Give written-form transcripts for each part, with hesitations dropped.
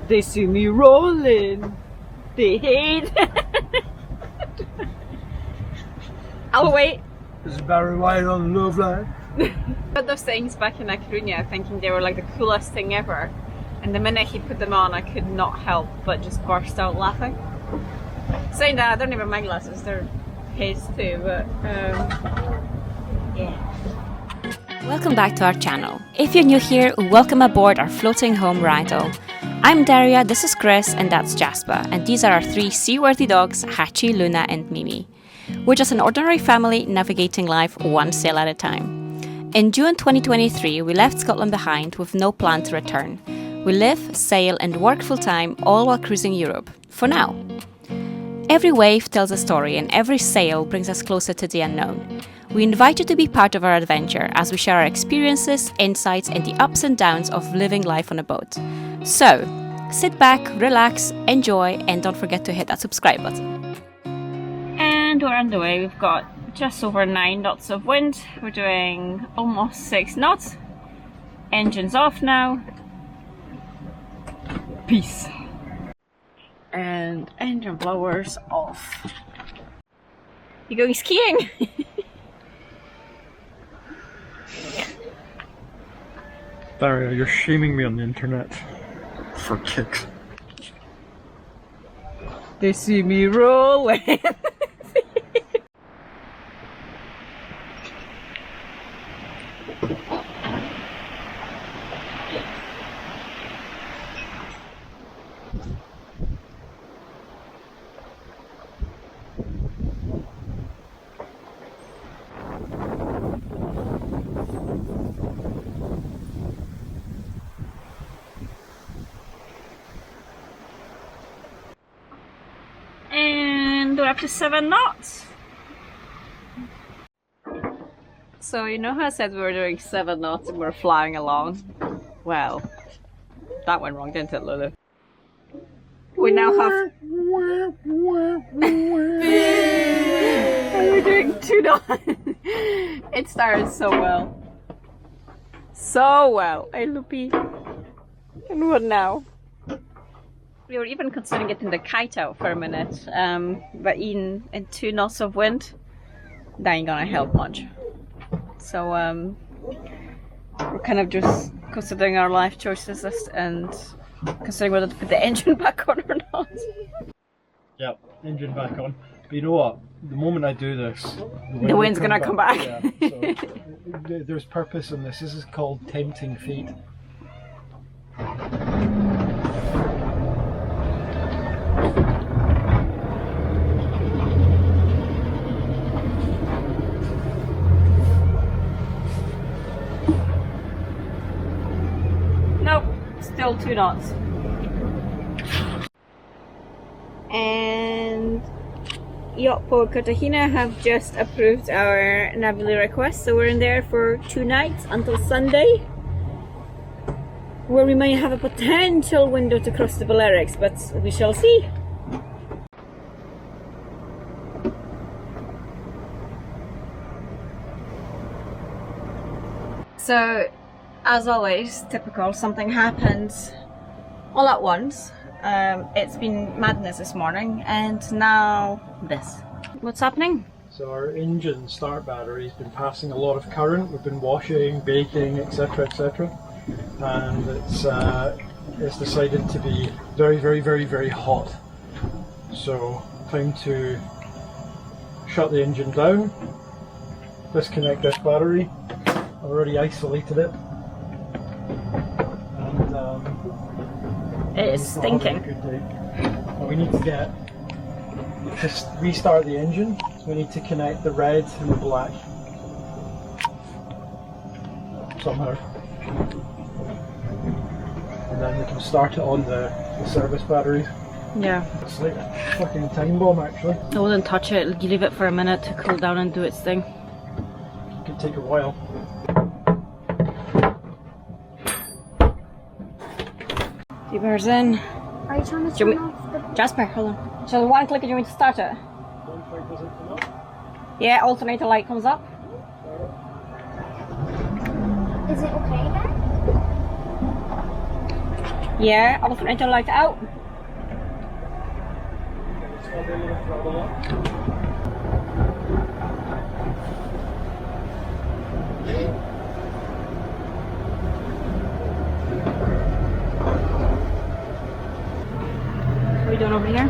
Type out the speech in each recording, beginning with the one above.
They see me rolling. They hate. I'll wait. There's Barry White on the love line. But those things back in La Coruña, thinking they were like the coolest thing ever. And the minute he put them on, I could not help but just burst out laughing. Saying that, I don't even my glasses, they're his too, but yeah. Welcome back to our channel. If you're new here, welcome aboard our floating home Ragdoll. I'm Daria, this is Chris, and that's Jasper, and these are our three seaworthy dogs, Hachi, Luna, and Mimi. We're just an ordinary family navigating life one sail at a time. In June 2023, we left Scotland behind with no plan to return. We live, sail, and work full-time, all while cruising Europe, for now. Every wave tells a story, and every sail brings us closer to the unknown. We invite you to be part of our adventure as we share our experiences, insights, and the ups and downs of living life on a boat. So, sit back, relax, enjoy, and don't forget to hit that subscribe button. And we're underway. We've got just over 9 knots of wind. We're doing almost 6 knots. Engines off now. Peace. And engine blowers off. You going skiing? Daria, you're shaming me on the internet. For kicks. They see me rolling. And we're up to 7 knots. So you know how I said we were doing 7 knots and we're flying along? Well, that went wrong, didn't it, Lulu? We now have... We're doing 2 knots. It started so well. So well. Hey, Loopy. And what now? We were even considering getting the kite out for a minute, but in 2 knots of wind, that ain't gonna help much. So we're kind of just considering our life choices and considering whether to put the engine back on or not. Yep, engine back on. But you know what? The moment I do this, the wind's gonna come back. Yeah, so there's purpose in this. This is called tempting fate. Nope, still 2 knots. And Yacht Port Cartagena have just approved our Navily request, so we're in there for 2 nights until Sunday, where we may have a potential window to cross the Balearics, but we shall see. So, as always, typical, something happens all at once. It's been madness this morning, and now this. What's happening? So our engine start battery's been passing a lot of current. We've been washing, baking, etc., etc., and it's decided to be very, very, very, very hot. So time to shut the engine down, disconnect this battery. I've already isolated it. It is stinking. And we need to restart the engine, so we need to connect the red and the black somehow. And then we can start it on the service batteries. Yeah. It's like a fucking time bomb actually. I wouldn't touch it, you leave it for a minute to cool down and do its thing. It can take a while. Bears in. Are you trying to turn off the... Jasper, hold on. So the one click and you want to start it? One click does it come up? Yeah, alternator light comes up. Is it okay then? Yeah, I wasn't until like out. What are we doing over here?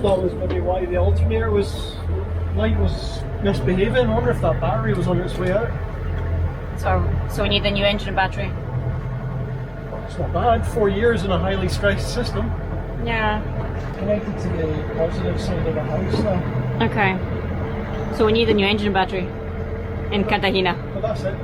That was maybe why the alternator light was misbehaving. I wonder if that battery was on its way out. So we need a new engine and battery. It's not bad. 4 years in a highly stressed system. Yeah. Connected to the positive side of the house now. Okay. So we need a new engine and battery in Cartagena. But that's it.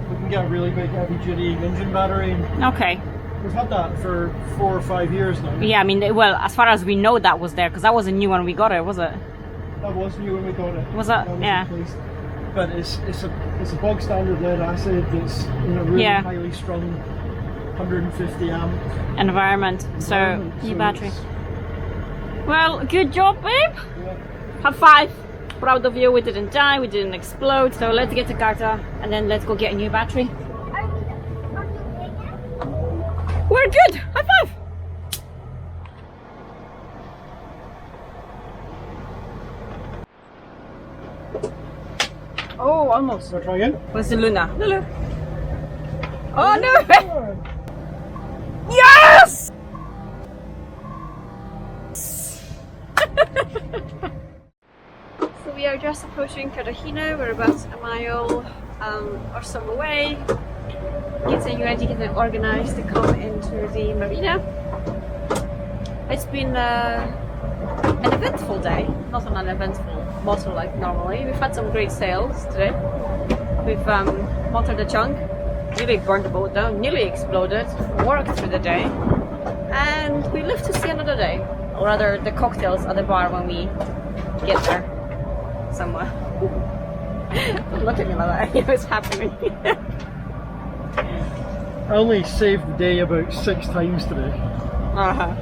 We can get a really big heavy duty engine battery. And Okay. we've had that for 4 or 5 years now. Yeah, I mean, well, as far as we know, that was there because that wasn't new when we got it, was it? That was new when we got it. Was that? Yeah. Replaced. But it's a bog standard lead acid that's in a really highly strung 150 amp Environment. So environment. new So battery. it's- Well, good job, babe. Yeah. High five. Proud of you. We didn't die. We didn't explode. So let's get to Carta and then let's go get a new battery. We're good. High five. Oh, almost. So try again. Where's the Luna? Lulu. Oh no! Yes! So we are just approaching Cartagena. We're about a mile or so away. Getting ready, getting organized to come into the marina. It's been an eventful day, not an uneventful motor like normally. We've had some great sails today. We've motored the chunk, nearly burned the boat down, nearly exploded, worked through the day, and we live to see another day. Or rather, the cocktails at the bar when we get there somewhere. Don't look at me like that, you know it's happening. I only saved the day about 6 times today. Uh-huh.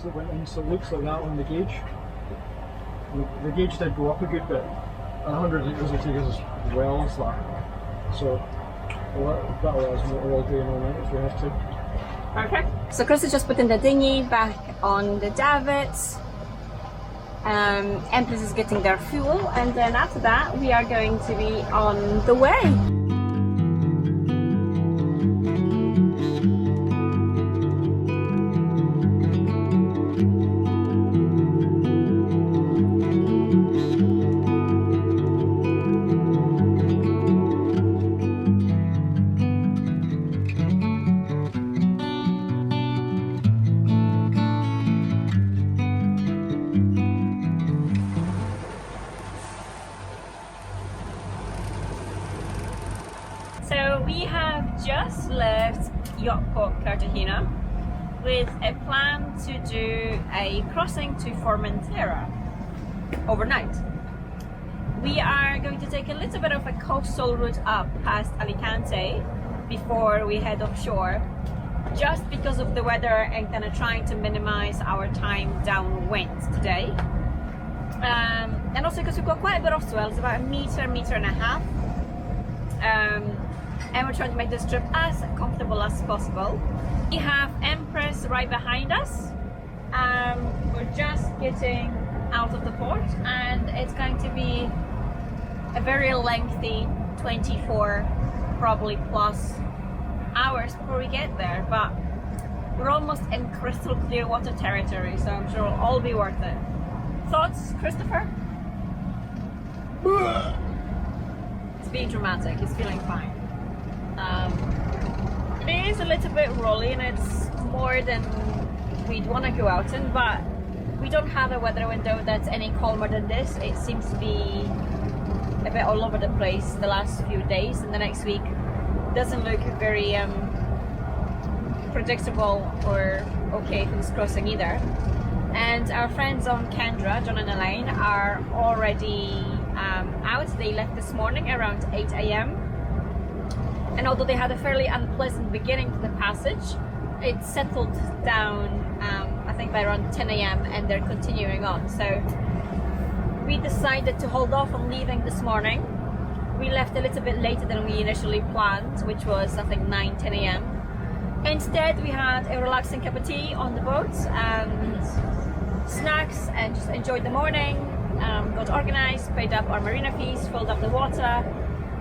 That went in, so it looks like that on the gauge. The gauge did go up a good bit. 100 litres will take us as well as that. So that allows motor all day and all night if we have to. Okay. So Chris is just putting the dinghy back on the davits. Empress is getting their fuel, and then after that we are going to be on the way. So we have just left Yacht Port Cartagena. with a plan to do a crossing to Formentera overnight. We are going to take a little bit of a coastal route up past Alicante before we head offshore, just because of the weather and kind of trying to minimize our time downwind today. And also because we've got quite a bit of swell, it's about a meter and a half. And we're trying to make this trip as comfortable as possible. We have Empress right behind us. We're just getting out of the port and it's going to be a very lengthy 24 probably plus hours before we get there, but we're almost in crystal clear water territory, so I'm sure it'll all be worth it. Thoughts, Christopher? It's being dramatic, he's feeling fine. It is a little bit rolly and it's more than we'd want to go out in, but we don't have a weather window that's any calmer than this. It seems to be a bit all over the place the last few days, and the next week doesn't look very predictable or okay for this crossing either. And our friends on Kendra, John and Elaine, are already out. They left this morning around 8 AM. And although they had a fairly unpleasant beginning to the passage, it settled down I think by around 10 AM and they're continuing on. So we decided to hold off on leaving this morning. We left a little bit later than we initially planned, which was I think 9-10 AM. Instead we had a relaxing cup of tea on the boat and snacks and just enjoyed the morning, got organized, paid up our marina fees, filled up the water,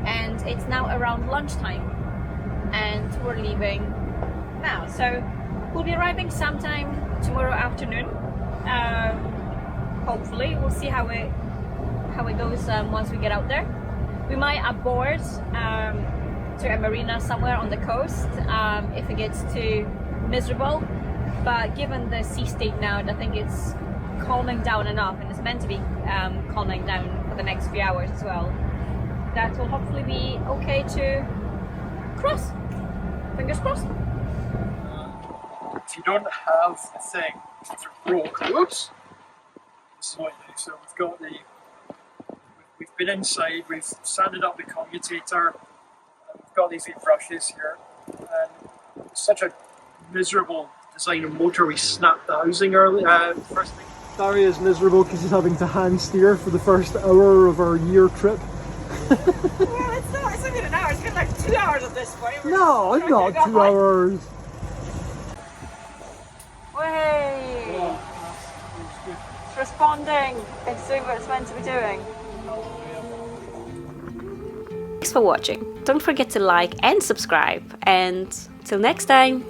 and it's now around lunchtime and we're leaving now. So we'll be arriving sometime tomorrow afternoon. Hopefully we'll see how it goes once we get out there. We might aboard to a marina somewhere on the coast if it gets too miserable, but given the sea state now, I think it's calming down enough, and it's meant to be calming down for the next few hours as well. That will hopefully be okay to cross. Fingers crossed. If you don't have a thing to broke, whoops, this is what you do. So we've been inside, we've sanded up the commutator, we've got these wee brushes here, and it's such a miserable design of motor. We snapped the housing early, first thing. Daria is miserable because he's having to hand steer for the first hour of our year trip. Well, it's not even an hour, it's been like 2 hours at this point. No, not 2 hours. Way! It's responding. It's doing what it's meant to be doing. Thanks for watching. Don't forget to like and subscribe, and till next time.